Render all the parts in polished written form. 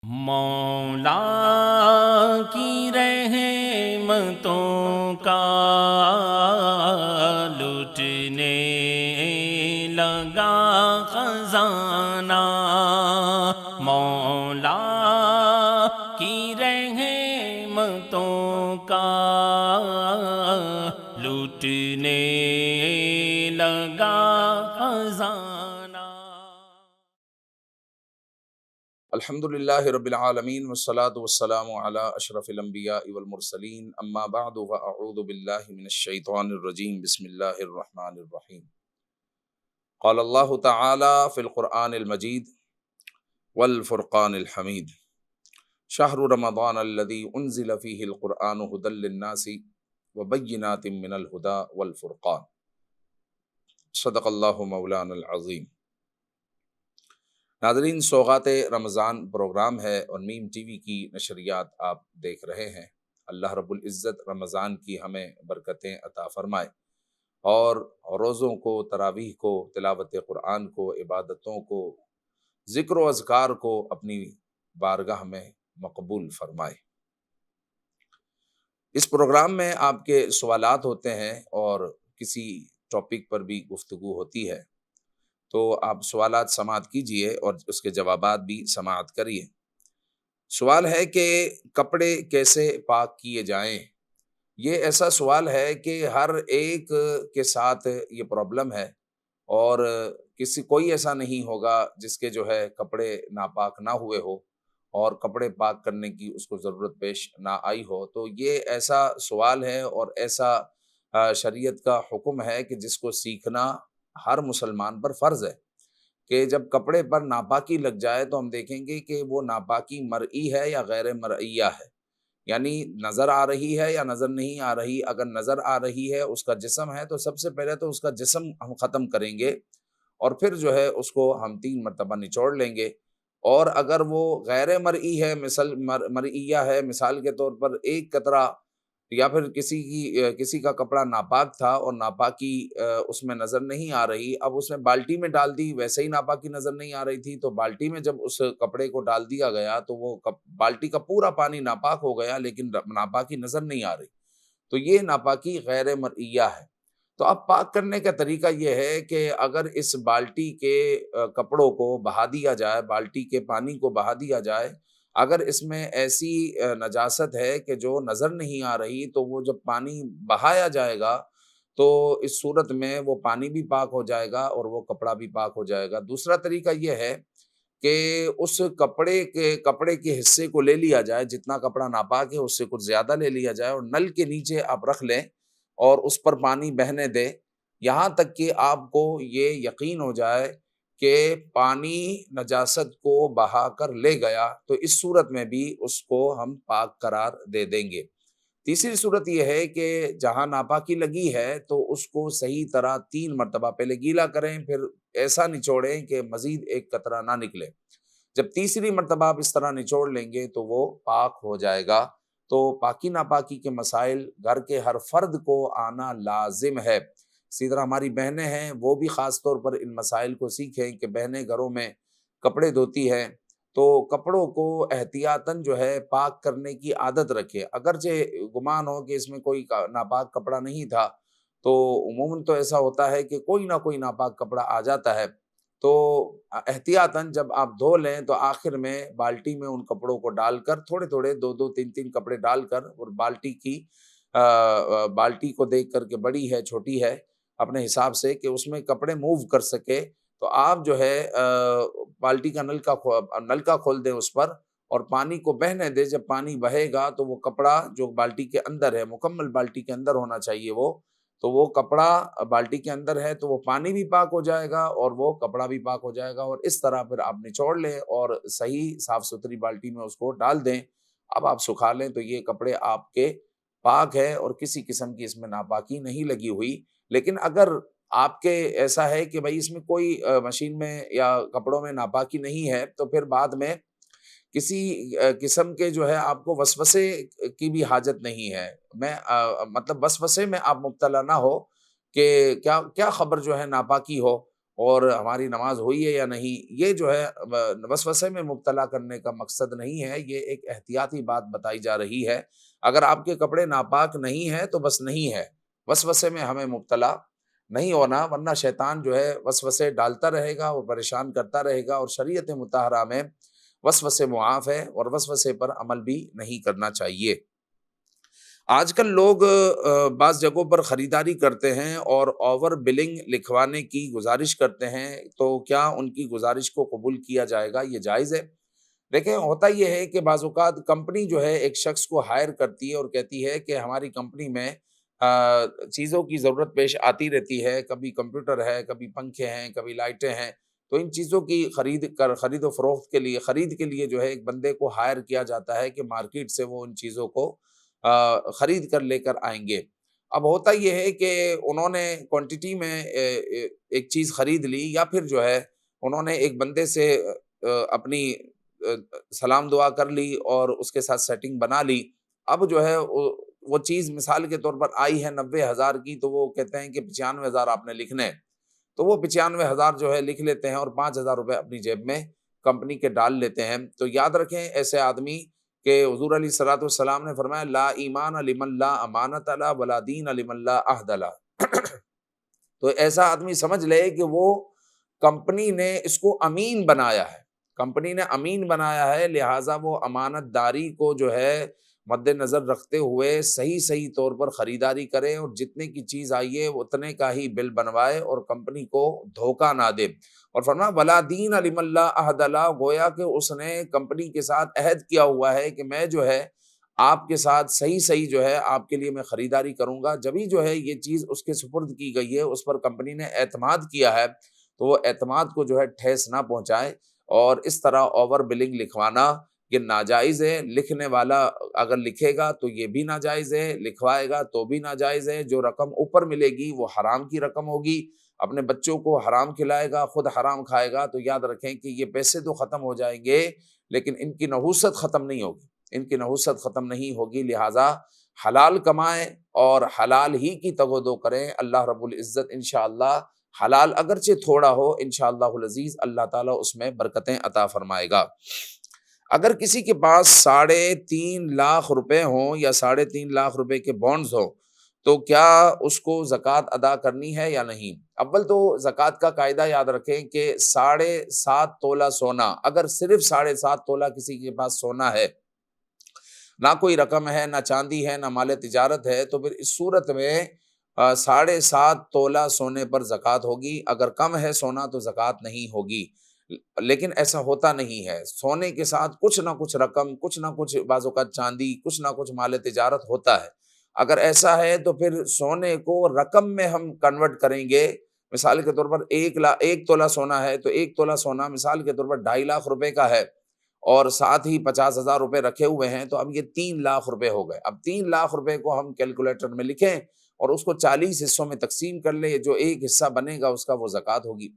مولا کی رحمتوں کا لٹنے لگا خزانہ، مولا کی رحمتوں کا لٹنے لگا خزانہ۔ الحمدللہ رب العالمین والصلاة والسلام علی اشرف الانبیاء والمرسلین، اما بعد فاعوذ باللہ من الشیطان الرجیم، بسم اللہ الرحمن الرحیم۔ قال اللہ تعالی فی القرآن المجید والفرقان الحمید، شہر رمضان الذی انزل فیہ القرآن ھدی للناس وبینات من الھدی والفرقان، صدق اللہ مولانا العظیم۔ ناظرین، سوغات رمضان پروگرام ہے اور میم ٹی وی کی نشریات آپ دیکھ رہے ہیں۔ اللہ رب العزت رمضان کی ہمیں برکتیں عطا فرمائے اور روزوں کو، تراویح کو، تلاوت قرآن کو، عبادتوں کو، ذکر و اذکار کو اپنی بارگاہ میں مقبول فرمائے۔ اس پروگرام میں آپ کے سوالات ہوتے ہیں اور کسی ٹاپک پر بھی گفتگو ہوتی ہے، تو آپ سوالات سماعت کیجئے اور اس کے جوابات بھی سماعت کریے۔ سوال ہے کہ کپڑے کیسے پاک کیے جائیں؟ یہ ایسا سوال ہے کہ ہر ایک کے ساتھ یہ پرابلم ہے، اور کوئی ایسا نہیں ہوگا جس کے جو ہے کپڑے ناپاک نہ ہوئے ہو اور کپڑے پاک کرنے کی اس کو ضرورت پیش نہ آئی ہو۔ تو یہ ایسا سوال ہے اور ایسا شریعت کا حکم ہے کہ جس کو سیکھنا ہر مسلمان پر فرض ہے، کہ جب کپڑے پر ناپاکی لگ جائے تو ہم دیکھیں گے کہ وہ ناپاکی مرئی ہے یا غیر مرئیہ ہے، یعنی نظر آ رہی ہے یا نظر نہیں آ رہی۔ اگر نظر آ رہی ہے، اس کا جسم ہے، تو سب سے پہلے تو اس کا جسم ہم ختم کریں گے اور پھر جو ہے اس کو ہم 3 مرتبہ نچوڑ لیں گے۔ اور اگر وہ غیر مرئی ہے، مرئیہ ہے، مثال کے طور پر ایک قطرہ یا پھر کسی کا کپڑا ناپاک تھا اور ناپاکی اس میں نظر نہیں آ رہی، اب اس میں بالٹی میں ڈال دی، ویسے ہی ناپاکی نظر نہیں آ رہی تھی، تو بالٹی میں جب اس کپڑے کو ڈال دیا گیا تو وہ بالٹی کا پورا پانی ناپاک ہو گیا، لیکن ناپاکی نظر نہیں آ رہی، تو یہ ناپاکی غیر مرئیہ ہے۔ تو اب پاک کرنے کا طریقہ یہ ہے کہ اگر اس بالٹی کے کپڑوں کو بہا دیا جائے، بالٹی کے پانی کو بہا دیا جائے، اگر اس میں ایسی نجاست ہے کہ جو نظر نہیں آ رہی، تو وہ جب پانی بہایا جائے گا تو اس صورت میں وہ پانی بھی پاک ہو جائے گا اور وہ کپڑا بھی پاک ہو جائے گا۔ دوسرا طریقہ یہ ہے کہ اس کپڑے کے حصے کو لے لیا جائے، جتنا کپڑا ناپاک ہے اس سے کچھ زیادہ لے لیا جائے اور نل کے نیچے آپ رکھ لیں اور اس پر پانی بہنے دیں، یہاں تک کہ آپ کو یہ یقین ہو جائے کہ پانی نجاست کو بہا کر لے گیا، تو اس صورت میں بھی اس کو ہم پاک قرار دے دیں گے۔ تیسری صورت یہ ہے کہ جہاں ناپاکی لگی ہے تو اس کو صحیح طرح 3 مرتبہ پہلے گیلا کریں، پھر ایسا نچوڑیں کہ مزید ایک قطرہ نہ نکلے۔ جب تیسری مرتبہ آپ اس طرح نچوڑ لیں گے تو وہ پاک ہو جائے گا۔ تو پاکی ناپاکی کے مسائل گھر کے ہر فرد کو آنا لازم ہے۔ اسی طرح ہماری بہنیں ہیں، وہ بھی خاص طور پر ان مسائل کو سیکھیں کہ بہنیں گھروں میں کپڑے دھوتی ہیں تو کپڑوں کو احتیاطاً جو ہے پاک کرنے کی عادت رکھے، اگرچہ گمان ہو کہ اس میں کوئی ناپاک کپڑا نہیں تھا، تو عموماً تو ایسا ہوتا ہے کہ کوئی نہ کوئی ناپاک کپڑا آ جاتا ہے، تو احتیاطاً جب آپ دھو لیں تو آخر میں بالٹی میں ان کپڑوں کو ڈال کر تھوڑے تھوڑے 2 3 کپڑے ڈال کر، اور بالٹی کو دیکھ کر کہ بڑی ہے چھوٹی ہے اپنے حساب سے کہ اس میں کپڑے موو کر سکے، تو آپ جو ہے بالٹی کا نلکا کھول دیں اس پر اور پانی کو بہنے دیں۔ جب پانی بہے گا تو وہ کپڑا جو بالٹی کے اندر ہے، مکمل بالٹی کے اندر ہونا چاہیے تو وہ کپڑا بالٹی کے اندر ہے تو وہ پانی بھی پاک ہو جائے گا اور وہ کپڑا بھی پاک ہو جائے گا، اور اس طرح پھر آپ نچوڑ لیں اور صحیح صاف ستھری بالٹی میں اس کو ڈال دیں۔ اب آپ سکھا لیں تو یہ کپڑے آپ کے پاک ہے اور کسی قسم کی اس میں ناپاکی نہیں لگی ہوئی۔ لیکن اگر آپ کے ایسا ہے کہ بھائی اس میں کوئی مشین میں یا کپڑوں میں ناپاکی نہیں ہے، تو پھر بعد میں کسی قسم کے جو ہے آپ کو وسوسے کی بھی حاجت نہیں ہے۔ مطلب وسوسے میں آپ مبتلا نہ ہو کہ کیا خبر جو ہے ناپاکی ہو، اور ہماری نماز ہوئی ہے یا نہیں، یہ جو ہے وسوسے میں مبتلا کرنے کا مقصد نہیں ہے، یہ ایک احتیاطی بات بتائی جا رہی ہے۔ اگر آپ کے کپڑے ناپاک نہیں ہیں تو بس نہیں ہے، وسوسے میں ہمیں مبتلا نہیں ہونا، ورنہ شیطان جو ہے وسوسے ڈالتا رہے گا اور پریشان کرتا رہے گا، اور شریعت مطہرہ میں وسوسے معاف ہے اور وسوسے پر عمل بھی نہیں کرنا چاہیے۔ آج کل لوگ بعض جگہوں پر خریداری کرتے ہیں اور اوور بلنگ لکھوانے کی گزارش کرتے ہیں، تو کیا ان کی گزارش کو قبول کیا جائے گا؟ یہ جائز ہے؟ دیکھیں، ہوتا یہ ہے کہ بعض اوقات کمپنی جو ہے ایک شخص کو ہائر کرتی ہے اور کہتی ہے کہ ہماری کمپنی میں چیزوں کی ضرورت پیش آتی رہتی ہے، کبھی کمپیوٹر ہے، کبھی پنکھے ہیں، کبھی لائٹیں ہیں، تو ان چیزوں کی خرید و فروخت کے لیے، خرید کے لیے جو ہے ایک بندے کو ہائر کیا جاتا ہے کہ مارکیٹ سے وہ ان چیزوں کو خرید کر لے کر آئیں گے۔ اب ہوتا یہ ہے کہ انہوں نے کوانٹٹی میں ایک چیز خرید لی، یا پھر جو ہے انہوں نے ایک بندے سے اپنی سلام دعا کر لی اور اس کے ساتھ سیٹنگ بنا لی۔ اب جو ہے وہ چیز مثال کے طور پر آئی ہے 90,000 کی، تو وہ کہتے ہیں کہ 95,000 آپ نے لکھنے ہیں، تو وہ 95,000 جو ہے لکھ لیتے ہیں اور 5,000 روپے اپنی جیب میں کمپنی کے ڈال لیتے ہیں۔ تو یاد رکھیں ایسے آدمی کہ حضور علیہ الصلوۃ والسلام نے فرمایا لا ایمان لمن لا امانت لا ولا دین لمن لا عہد لا۔ تو ایسا آدمی سمجھ لے کہ وہ کمپنی نے اس کو امین بنایا ہے، کمپنی نے امین بنایا ہے، لہٰذا وہ امانت داری کو جو ہے مد نظر رکھتے ہوئے صحیح طور پر خریداری کرے، اور جتنے کی چیز آئی ہے اتنے کا ہی بل بنوائے اور کمپنی کو دھوکہ نہ دے۔ اور فرمایا ولا دین لمن لا عہد لا، گویا کہ اس نے کمپنی کے ساتھ عہد کیا ہوا ہے کہ میں جو ہے آپ کے ساتھ صحیح جو ہے آپ کے لیے میں خریداری کروں گا۔ جبھی جو ہے یہ چیز اس کے سپرد کی گئی ہے، اس پر کمپنی نے اعتماد کیا ہے، تو وہ اعتماد کو جو ہے ٹھیس نہ پہنچائے، اور اس طرح اوور بلنگ لکھوانا یہ ناجائز ہے۔ لکھنے والا اگر لکھے گا تو یہ بھی ناجائز ہے، لکھوائے گا تو بھی ناجائز ہے۔ جو رقم اوپر ملے گی وہ حرام کی رقم ہوگی، اپنے بچوں کو حرام کھلائے گا، خود حرام کھائے گا، تو یاد رکھیں کہ یہ پیسے تو ختم ہو جائیں گے لیکن ان کی نحوست ختم نہیں ہوگی، ان کی نحوست ختم نہیں ہوگی۔ لہٰذا حلال کمائیں اور حلال ہی کی تگ و دو کریں، اللہ رب العزت انشاءاللہ حلال اگرچہ تھوڑا ہو انشاءاللہ العزیز اللہ تعالیٰ اس میں برکتیں عطا فرمائے گا۔ اگر کسی کے پاس 3.5 لاکھ روپے ہوں یا 3.5 لاکھ روپے کے بانڈز ہوں، تو کیا اس کو زکوٰۃ ادا کرنی ہے یا نہیں؟ اول تو زکوٰۃ کا قاعدہ یاد رکھیں کہ 7.5 تولہ سونا، اگر صرف 7.5 تولہ کسی کے پاس سونا ہے، نہ کوئی رقم ہے، نہ چاندی ہے، نہ مال تجارت ہے، تو پھر اس صورت میں 7.5 تولہ سونے پر زکوٰۃ ہوگی۔ اگر کم ہے سونا تو زکوٰۃ نہیں ہوگی، لیکن ایسا ہوتا نہیں ہے، سونے کے ساتھ کچھ نہ کچھ رقم، کچھ نہ کچھ بعض اوقات چاندی، کچھ نہ کچھ مال تجارت ہوتا ہے۔ اگر ایسا ہے تو پھر سونے کو رقم میں ہم کنورٹ کریں گے۔ مثال کے طور پر 1 تولہ سونا ہے تو 1 تولہ سونا مثال کے طور پر 2.5 لاکھ روپے کا ہے، اور ساتھ ہی 50,000 روپے رکھے ہوئے ہیں، تو اب یہ 3 لاکھ روپے ہو گئے۔ اب 3 لاکھ روپے کو ہم کیلکولیٹر میں لکھیں اور اس کو 40 حصوں میں تقسیم کر لیں، جو ایک حصہ بنے گا اس کا وہ زکوٰۃ ہوگی۔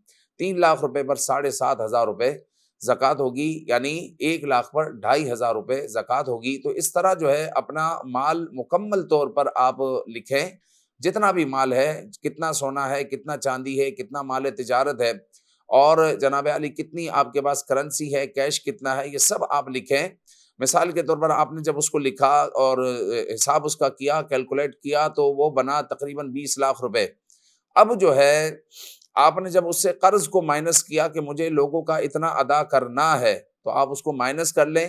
3 لاکھ روپے پر 7,500 روپے زکوٰۃ ہوگی، یعنی 1 لاکھ پر 2,500 روپے زکوٰۃ ہوگی۔ تو اس طرح جو ہے اپنا مال مکمل طور پر آپ لکھیں، جتنا بھی مال ہے، کتنا سونا ہے، کتنا چاندی ہے، کتنا مال تجارت ہے، اور جناب علی کتنی آپ کے پاس کرنسی ہے، کیش کتنا ہے، یہ سب آپ لکھیں۔ مثال کے طور پر آپ نے جب اس کو لکھا اور حساب اس کا کیا، کیلکولیٹ کیا، تو وہ بنا تقریباً 20 لاکھ روپے۔ اب جو ہے آپ نے جب اس سے قرض کو مائنس کیا کہ مجھے لوگوں کا اتنا ادا کرنا ہے، تو آپ اس کو مائنس کر لیں۔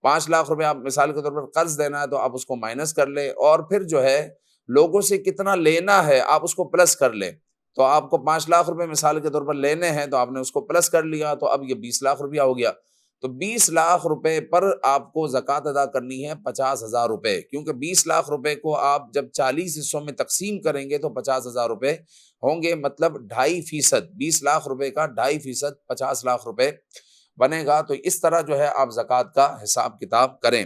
5 لاکھ روپے آپ مثال کے طور پر قرض دینا ہے تو آپ اس کو مائنس کر لیں، اور پھر جو ہے لوگوں سے کتنا لینا ہے آپ اس کو پلس کر لیں۔ تو آپ کو 5 لاکھ روپے مثال کے طور پر لینے ہیں تو آپ نے اس کو پلس کر لیا، تو اب یہ 20 لاکھ روپیہ ہو گیا۔ تو 20 لاکھ روپے پر آپ کو زکوٰۃ ادا کرنی ہے 50,000 روپے، کیونکہ 20 لاکھ روپے کو آپ جب 40 حصوں میں تقسیم کریں گے تو 50,000 روپے ہوں گے، مطلب 2.5%، 20 لاکھ روپے کا 2.5% 50 لاکھ روپے بنے گا۔ تو اس طرح جو ہے آپ زکوٰۃ کا حساب کتاب کریں۔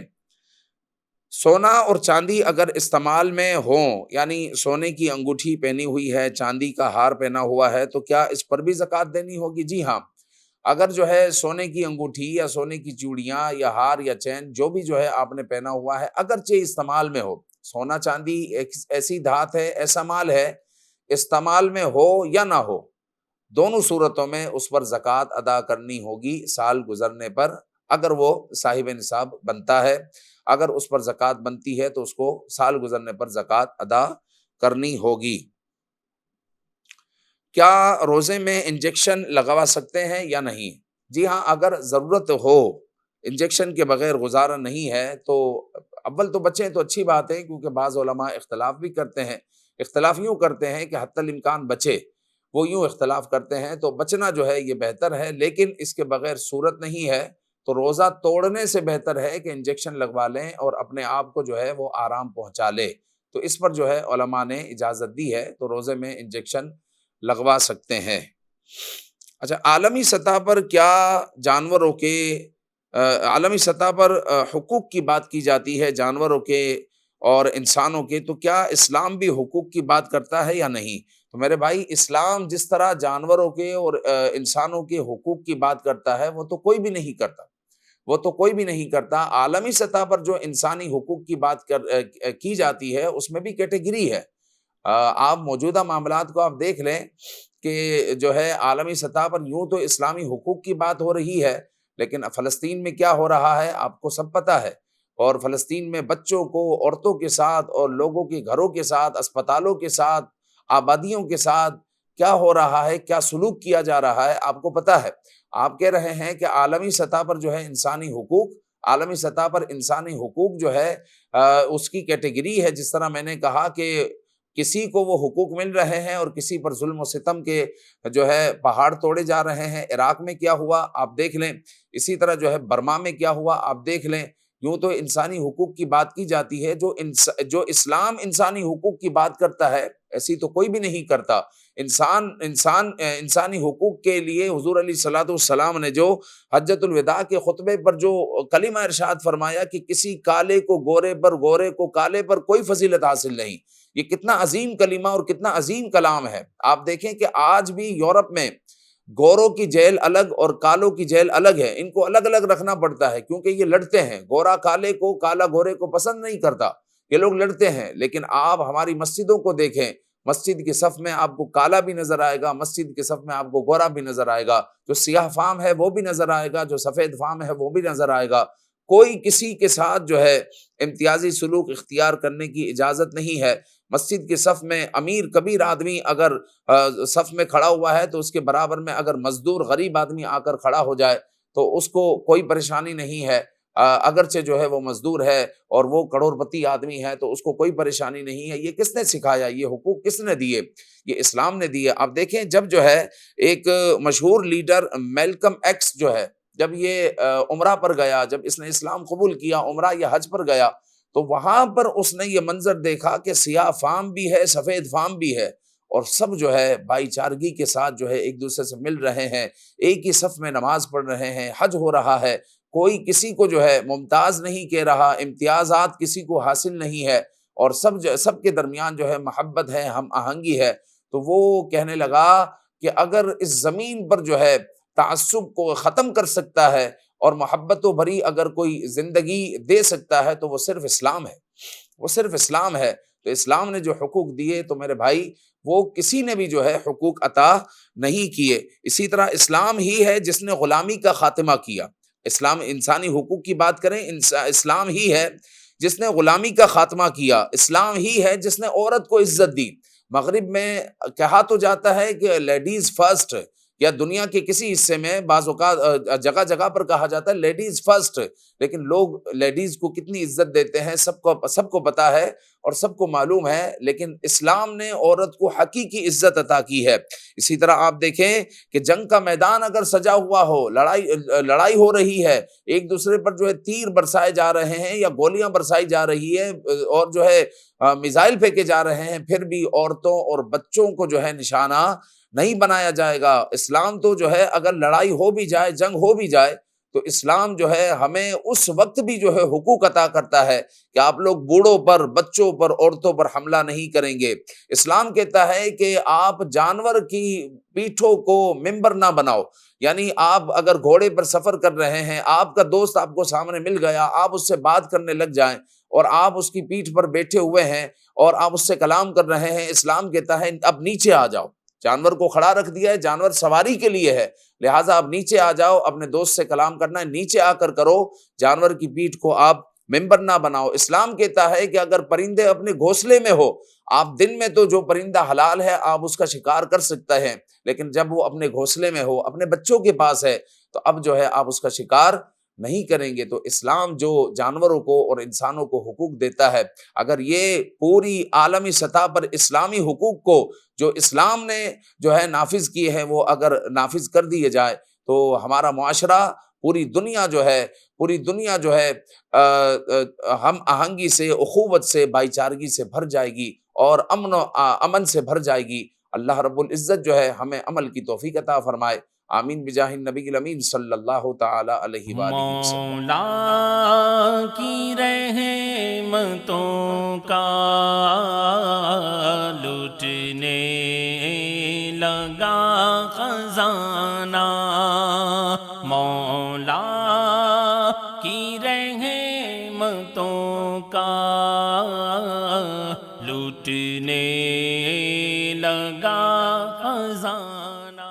سونا اور چاندی اگر استعمال میں ہوں، یعنی سونے کی انگوٹھی پہنی ہوئی ہے، چاندی کا ہار پہنا ہوا ہے، تو کیا اس پر بھی زکوٰۃ دینی ہوگی؟ جی ہاں، اگر جو ہے سونے کی انگوٹھی یا سونے کی چوڑیاں یا ہار یا چین جو بھی جو ہے آپ نے پہنا ہوا ہے، اگرچہ استعمال میں ہو، سونا چاندی ایک ایسی دھات ہے، ایسا مال ہے، استعمال میں ہو یا نہ ہو، دونوں صورتوں میں اس پر زکوٰۃ ادا کرنی ہوگی سال گزرنے پر، اگر وہ صاحب نصاب بنتا ہے، اگر اس پر زکوٰۃ بنتی ہے تو اس کو سال گزرنے پر زکوٰۃ ادا کرنی ہوگی۔ کیا روزے میں انجیکشن لگوا سکتے ہیں یا نہیں؟ جی ہاں، اگر ضرورت ہو، انجیکشن کے بغیر گزارا نہیں ہے تو اول تو بچیں تو اچھی بات ہے، کیونکہ بعض علماء اختلاف بھی کرتے ہیں، اختلاف یوں کرتے ہیں کہ حتی الامکان بچے، وہ یوں اختلاف کرتے ہیں، تو بچنا جو ہے یہ بہتر ہے، لیکن اس کے بغیر صورت نہیں ہے تو روزہ توڑنے سے بہتر ہے کہ انجیکشن لگوا لیں اور اپنے آپ کو جو ہے وہ آرام پہنچا لے۔ تو اس پر جو ہے علماء نے اجازت دی ہے، تو روزے میں انجیکشن لگوا سکتے ہیں۔ اچھا، عالمی سطح پر کیا جانوروں کے عالمی سطح پر حقوق کی بات کی جاتی ہے جانوروں کے اور انسانوں کے، تو کیا اسلام بھی حقوق کی بات کرتا ہے یا نہیں؟ تو میرے بھائی، اسلام جس طرح جانوروں کے اور انسانوں کے حقوق کی بات کرتا ہے وہ تو کوئی بھی نہیں کرتا، وہ تو کوئی بھی نہیں کرتا۔ عالمی سطح پر جو انسانی حقوق کی بات کی جاتی ہے اس میں بھی کیٹیگری ہے۔ آپ موجودہ معاملات کو آپ دیکھ لیں کہ جو ہے عالمی سطح پر یوں تو اسلامی حقوق کی بات ہو رہی ہے، لیکن فلسطین میں کیا ہو رہا ہے آپ کو سب پتہ ہے، اور فلسطین میں بچوں کو، عورتوں کے ساتھ اور لوگوں کے گھروں کے ساتھ، اسپتالوں کے ساتھ، آبادیوں کے ساتھ کیا ہو رہا ہے، کیا سلوک کیا جا رہا ہے آپ کو پتہ ہے۔ آپ کہہ رہے ہیں کہ عالمی سطح پر جو ہے انسانی حقوق، عالمی سطح پر انسانی حقوق جو ہے اس کی کیٹیگری ہے، جس طرح میں نے کہا کہ کسی کو وہ حقوق مل رہے ہیں اور کسی پر ظلم و ستم کے جو ہے پہاڑ توڑے جا رہے ہیں۔ عراق میں کیا ہوا آپ دیکھ لیں، اسی طرح جو ہے برما میں کیا ہوا آپ دیکھ لیں۔ یوں تو انسانی حقوق کی بات کی جاتی ہے، جو اسلام انسانی حقوق کی بات کرتا ہے ایسی تو کوئی بھی نہیں کرتا۔ انسانی حقوق کے لیے حضور علیہ الصلوۃ والسلام نے جو حجۃ الوداع کے خطبے پر جو کلمہ ارشاد فرمایا کہ کسی کالے کو گورے پر، گورے کو کالے پر کوئی فضیلت حاصل نہیں، یہ کتنا عظیم کلمہ اور کتنا عظیم کلام ہے۔ آپ دیکھیں کہ آج بھی یورپ میں گوروں کی جیل الگ اور کالوں کی جیل الگ ہے، ان کو الگ الگ رکھنا پڑتا ہے کیونکہ یہ لڑتے ہیں، گورا کالے کو، کالا گورے کو پسند نہیں کرتا، یہ لوگ لڑتے ہیں۔ لیکن آپ ہماری مسجدوں کو دیکھیں، مسجد کے صف میں آپ کو کالا بھی نظر آئے گا، مسجد کے صف میں آپ کو گورا بھی نظر آئے گا، جو سیاہ فام ہے وہ بھی نظر آئے گا، جو سفید فام ہے وہ بھی نظر آئے گا۔ کوئی کسی کے ساتھ جو ہے امتیازی سلوک اختیار کرنے کی اجازت نہیں ہے۔ مسجد کے صف میں امیر کبیر آدمی اگر صف میں کھڑا ہوا ہے تو اس کے برابر میں اگر مزدور غریب آدمی آ کر کھڑا ہو جائے تو اس کو کوئی پریشانی نہیں ہے، اگرچہ جو ہے وہ مزدور ہے اور وہ کروڑ پتی آدمی ہے تو اس کو کوئی پریشانی نہیں ہے۔ یہ کس نے سکھایا؟ یہ حقوق کس نے دیے؟ یہ اسلام نے دیے۔ آپ دیکھیں، جب جو ہے ایک مشہور لیڈر میلکم ایکس جو ہے، جب یہ عمرہ پر گیا، جب اس نے اسلام قبول کیا، عمرہ یا حج پر گیا، تو وہاں پر اس نے یہ منظر دیکھا کہ سیاہ فام بھی ہے، سفید فام بھی ہے، اور سب جو ہے بھائی چارگی کے ساتھ جو ہے ایک دوسرے سے مل رہے ہیں، ایک ہی صف میں نماز پڑھ رہے ہیں، حج ہو رہا ہے، کوئی کسی کو جو ہے ممتاز نہیں کہہ رہا، امتیازات کسی کو حاصل نہیں ہے، اور سب کے درمیان جو ہے محبت ہے، ہم آہنگی ہے۔ تو وہ کہنے لگا کہ اگر اس زمین پر جو ہے تعصب کو ختم کر سکتا ہے اور محبت و بھری اگر کوئی زندگی دے سکتا ہے تو وہ صرف اسلام ہے، وہ صرف اسلام ہے۔ تو اسلام نے جو حقوق دیے تو میرے بھائی وہ کسی نے بھی جو ہے حقوق عطا نہیں کیے۔ اسی طرح اسلام ہی ہے جس نے غلامی کا خاتمہ کیا۔ اسلام انسانی حقوق کی بات کریں، اسلام ہی ہے جس نے غلامی کا خاتمہ کیا، اسلام ہی ہے جس نے عورت کو عزت دی۔ مغرب میں کہا تو جاتا ہے کہ لیڈیز فرسٹ، یا دنیا کے کسی حصے میں بعض اوقات جگہ جگہ پر کہا جاتا ہے لیڈیز فرسٹ، لیکن لوگ لیڈیز کو کتنی عزت دیتے ہیں سب کو پتا ہے اور سب کو معلوم ہے، لیکن اسلام نے عورت کو حقیقی عزت عطا کی ہے۔ اسی طرح آپ دیکھیں کہ جنگ کا میدان اگر سجا ہوا ہو، لڑائی ہو رہی ہے، ایک دوسرے پر جو ہے تیر برسائے جا رہے ہیں یا گولیاں برسائی جا رہی ہے اور جو ہے میزائل پھینکے جا رہے ہیں، پھر بھی عورتوں اور بچوں کو جو ہے نشانہ نہیں بنایا جائے گا۔ اسلام تو جو ہے اگر لڑائی ہو بھی جائے، جنگ ہو بھی جائے، تو اسلام جو ہے ہمیں اس وقت بھی جو ہے حقوق عطا کرتا ہے کہ آپ لوگ بوڑھوں پر، بچوں پر، عورتوں پر حملہ نہیں کریں گے۔ اسلام کہتا ہے کہ آپ جانور کی پیٹھوں کو ممبر نہ بناؤ، یعنی آپ اگر گھوڑے پر سفر کر رہے ہیں، آپ کا دوست آپ کو سامنے مل گیا، آپ اس سے بات کرنے لگ جائیں اور آپ اس کی پیٹھ پر بیٹھے ہوئے ہیں اور آپ اس سے کلام کر رہے ہیں، اسلام کہتا ہے اب نیچے آ جاؤ، جانور کو کھڑا رکھ دیا ہے، جانور سواری کے لیے ہے، لہٰذا آپ نیچے آ جاؤ، اپنے دوست سے کلام کرنا ہے نیچے آ کر کرو، جانور کی پیٹھ کو آپ ممبر نہ بناؤ۔ اسلام کہتا ہے کہ اگر پرندے اپنے گھونسلے میں ہو، آپ دن میں تو جو پرندہ حلال ہے آپ اس کا شکار کر سکتے ہیں، لیکن جب وہ اپنے گھونسلے میں ہو، اپنے بچوں کے پاس ہے، تو اب جو ہے آپ اس کا شکار نہیں کریں گے۔ تو اسلام جو جانوروں کو اور انسانوں کو حقوق دیتا ہے، اگر یہ پوری عالمی سطح پر اسلامی حقوق کو جو اسلام نے جو ہے نافذ کیے ہیں وہ اگر نافذ کر دیے جائے تو ہمارا معاشرہ پوری دنیا جو ہے ہم آہنگی سے، اخوت سے، بھائی چارگی سے بھر جائے گی اور امن سے بھر جائے گی۔ اللہ رب العزت جو ہے ہمیں عمل کی توفیق عطا فرمائے، آمین بجاہ النبی الامین صلی اللہ تعالی علیہ وآلہ وسلم۔ مولا کی رحمتوں کا لٹنے لگا خزانہ، مولا کی رحمتوں کا لٹنے لگا خزانہ۔